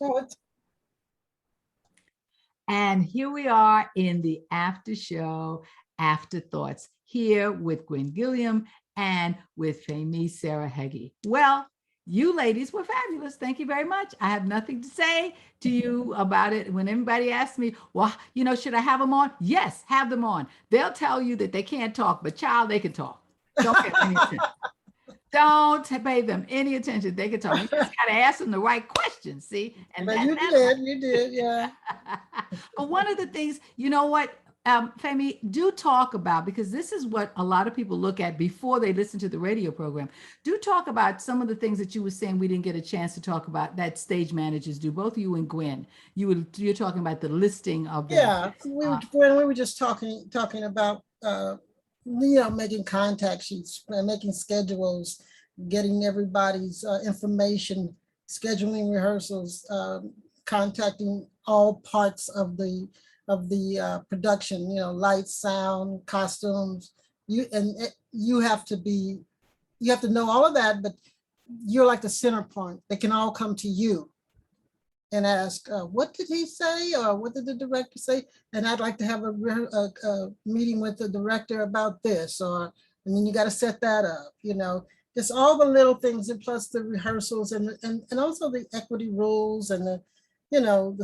Oh, it's And here we are in the after show, Afterthoughts, here with Gwen Gilliam and with Femi Sarah Heggie. Well, you ladies were fabulous. Thank you very much. I have nothing to say to you about it. When everybody asks me, well, should I have them on? Yes, have them on. They'll tell you that they can't talk, but child, they can talk. Don't pay any attention. Don't pay them any attention. They can talk. You just got to ask them the right questions, see? And but that's you did, yeah. But one of the things, you know what, Femi, do talk about, because this is what a lot of people look at before they listen to the radio program. Do talk about some of the things that you were saying we didn't get a chance to talk about that stage managers do. Both you and Gwen, you're talking about the listing of them. Yeah, we were just talking about making contact sheets, making schedules, getting everybody's information, scheduling rehearsals, contacting all parts of the production. Lights, sound, costumes. You have to know all of that, but you're like the center point. They can all come to you and ask, what did he say, or what did the director say? And I'd like to have a meeting with the director about this, and then you got to set that up, just all the little things, and plus the rehearsals and also the equity rules and the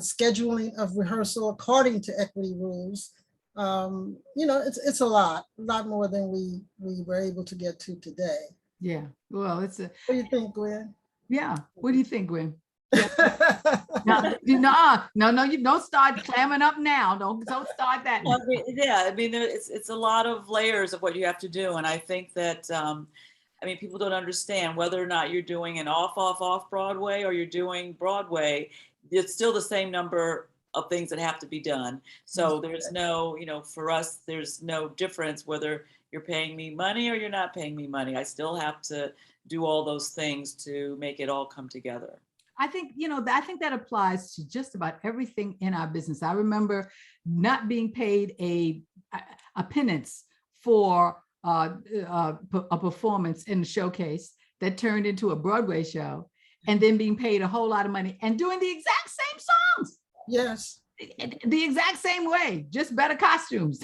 scheduling of rehearsal according to equity rules. It's a lot more than we were able to get to today. Yeah, well, What do you think, Gwen? Yeah, what do you think, Gwen? No, you don't start clamming up now. Don't start that. It's a lot of layers of what you have to do, and I think that people don't understand whether or not you're doing an off Broadway or you're doing Broadway. It's still the same number of things that have to be done. So there's no, for us, there's no difference whether you're paying me money or you're not paying me money. I still have to do all those things to make it all come together. I think, I think that applies to just about everything in our business. I remember not being paid a pittance for a performance in the showcase that turned into a Broadway show, and then being paid a whole lot of money and doing the exact same songs. Yes. The exact same way, just better costumes.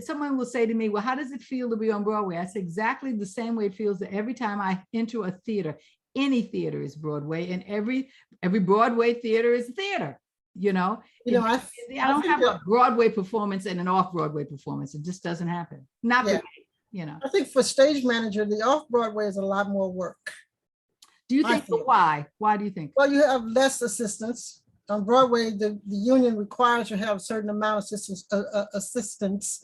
Someone will say to me, well, how does it feel to be on Broadway? I say exactly the same way it feels that every time I enter a theater. Any theater is Broadway, and every Broadway theater is theater. I don't have a Broadway performance and an off-Broadway performance. It just doesn't happen. Not for me, I think for stage manager, the off-Broadway is a lot more work. Do you think? Why? Why do you think? Well, you have less assistants. On Broadway, the union requires you to have a certain amount of assistants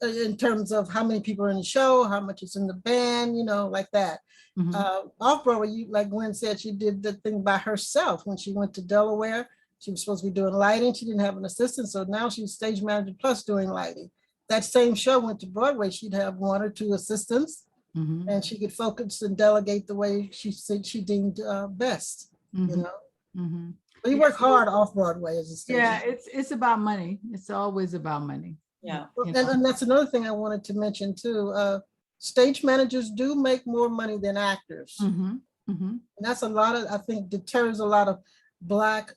in terms of how many people are in the show, how much is in the band, like that. Mm-hmm. Off Broadway, like Gwen said, she did the thing by herself. When she went to Delaware, she was supposed to be doing lighting. She didn't have an assistant, so now she's stage manager plus doing lighting. That same show went to Broadway, she'd have one or two assistants, mm-hmm. and she could focus and delegate the way she said she deemed best. Mm-hmm. Mm-hmm. We work hard off Broadway as a stage. Yeah, it's about money. It's always about money. Yeah. And that's another thing I wanted to mention too. Stage managers do make more money than actors. Mm-hmm. Mm-hmm. And that's I think deters a lot of Black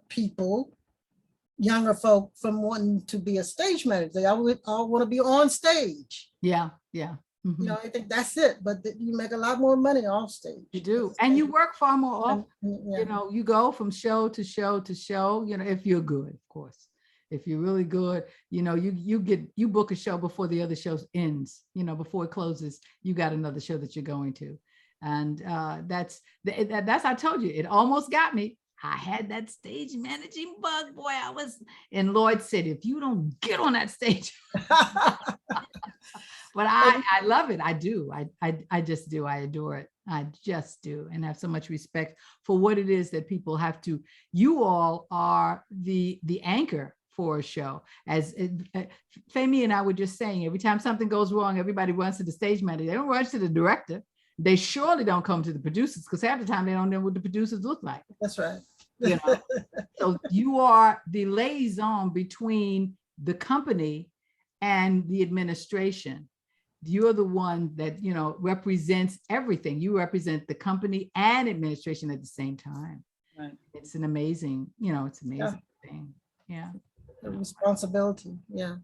people, younger folk, from wanting to be a stage manager. They all want to be on stage. Yeah, yeah. Mm-hmm. I think that's it, but you make a lot more money off stage. You do, and you work far more often. Yeah. You go from show to show to show, if you're good, of course. If you're really good, you book a show before the other show ends, before it closes, you got another show that you're going to. And that's I told you, it almost got me. I had that stage managing bug, boy. I was in Lloyd City. If you don't get on that stage. But I love it. I do. I just do. I adore it. I just do. And have so much respect for what it is that people have to. You all are the anchor for a show. As Femi and I were just saying, every time something goes wrong, everybody runs to the stage manager. They don't run to the director. They surely don't come to the producers, because half the time they don't know what the producers look like. That's right. So you are the liaison between the company and the administration. you're the one that, represents everything. You represent the company and administration at the same time. Right. It's an amazing, it's amazing thing. Yeah. The responsibility. Yeah.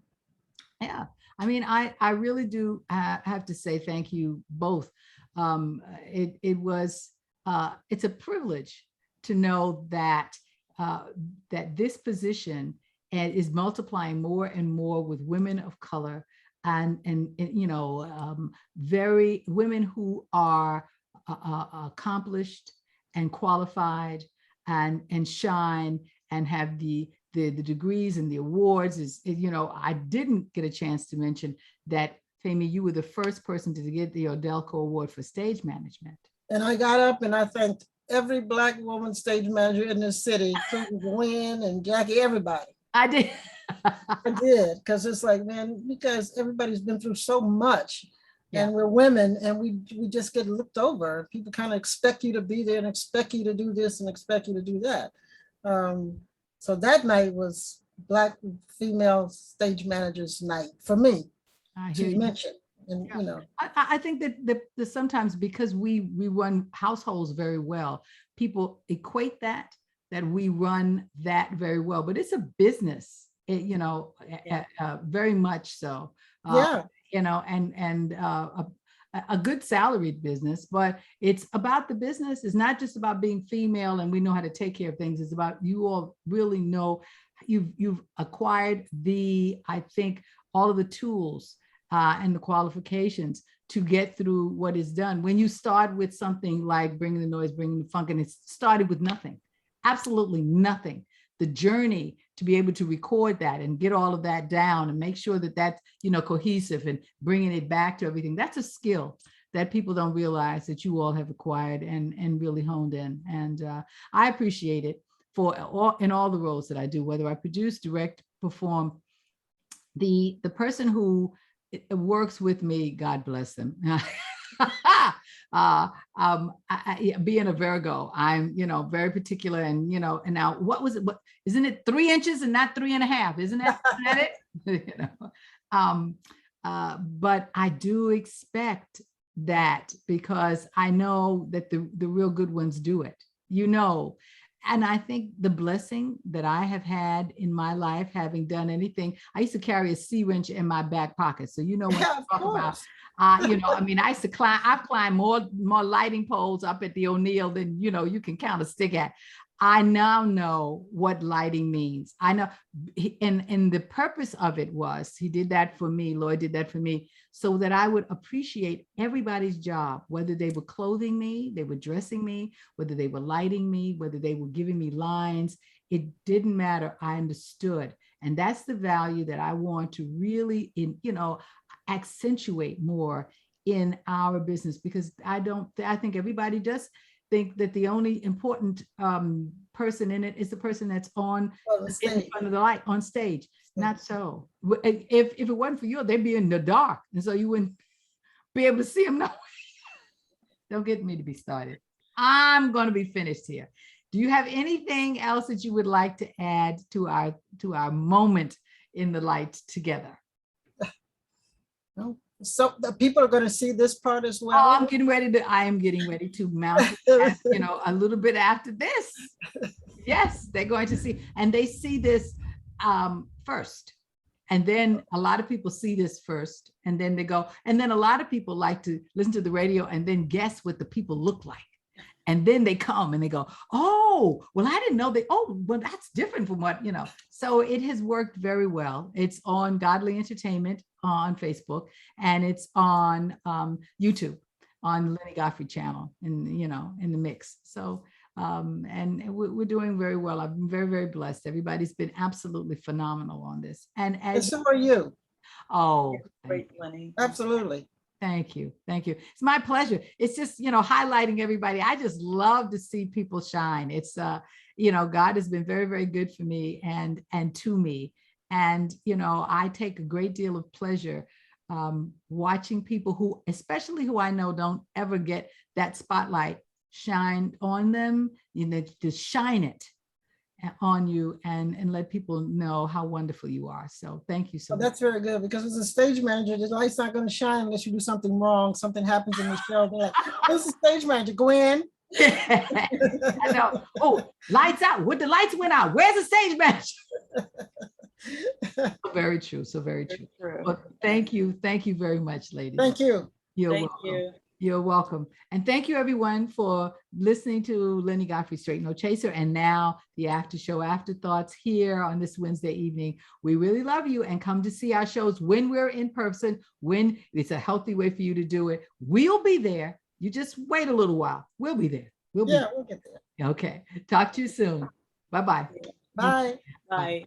Yeah. I mean, I really do have to say thank you both. It's a privilege to know that that this position is multiplying more and more with women of color and very women who are accomplished and qualified and shine and have the degrees and the awards. I didn't get a chance to mention that, Femi, you were the first person to get the Odelco Award for stage management. And I got up and I thanked every Black woman stage manager in the city, including Gwen and Jackie, everybody. I did. I did, because it's like, man, because everybody's been through so much. Yeah. And we're women and we just get looked over. People kind of expect you to be there and expect you to do this and expect you to do that. So that night was Black female stage managers night for me. I hear to you. mention. And Yeah. I think that sometimes because we run households very well, people equate that we run that very well, but it's a business, very much so. Yeah. And a good salaried business, but it's about the business. It's not just about being female and we know how to take care of things. It's about you all really know you've acquired I think all of the tools and the qualifications to get through what is done. When you start with something like Bringing the Noise, Bringing the Funk, and it started with nothing, absolutely nothing. The journey to be able to record that and get all of that down and make sure that that's, cohesive and bringing it back to everything. That's a skill that people don't realize that you all have acquired and really honed in. And I appreciate it in all the roles that I do, whether I produce, direct, perform. The person who works with me, God bless them. Being a Virgo, I'm, very particular and, and now what was it? What isn't it 3 inches and not 3.5? Isn't that it? But I do expect that because I know that the real good ones do it, and I think the blessing that I have had in my life, having done anything, I used to carry a C-wrench in my back pocket. So, when I talk about, I used to I've climbed more lighting poles up at the O'Neill than, you can count a stick at. I now know what lighting means. I know, and the purpose of it was, he did that for me, Lloyd did that for me, so that I would appreciate everybody's job, whether they were clothing me, they were dressing me, whether they were lighting me, whether they were giving me lines, it didn't matter, I understood. And that's the value that I want to really, accentuate more in our business, because I think everybody just think that the only important person in it is the person that's in front of the light on stage. Not so. If it wasn't for you, they'd be in the dark, and so you wouldn't be able to see them. No, don't get me to be started. I'm going to be finished here. Do you have anything else that you would like to add to our moment in the light together? No. So the people are going to see this part as well. Oh, I am getting ready to mount it, a little bit after this. Yes, they're going to see, and they see this first. And then a lot of people see this first, and then they go, and then a lot of people like to listen to the radio and then guess what the people look like. And then they come and they go, oh, well, I didn't know well, that's different from what, So it has worked very well. It's on Godly Entertainment on Facebook, and it's on YouTube, on Lynnie Godfrey channel, in the mix. So, and we're doing very well. I've been very, very blessed. Everybody's been absolutely phenomenal on this. And so are you. Oh, Great, Lynnie. Absolutely. Thank you. Thank you. It's my pleasure. It's just, highlighting everybody. I just love to see people shine. It's, God has been very, very good for me and to me. And, I take a great deal of pleasure watching people especially who I know don't ever get that spotlight shine on them, to shine it. on you and let people know how wonderful you are. So thank you so So much. that's very good, because as a stage manager, the light's not going to shine unless you do something wrong. Something happens in the show. They're like, "Where's the stage manager, Gwen?" I know. Oh, lights out. What, the lights went out. Where's the stage manager? So very true. So very true. Well, thank you. Thank you very much, ladies. Thank you. You're Thank welcome. you. You're welcome. And thank you everyone for listening to Lynnie Godfrey Straight No Chaser, and now the after show Afterthoughts here on this Wednesday evening. We really love you, and come to see our shows when we're in person, when it's a healthy way for you to do it. We'll be there. You just wait a little while. We'll be there. We'll get there. Okay. Talk to you soon. Bye-bye. Bye. Bye.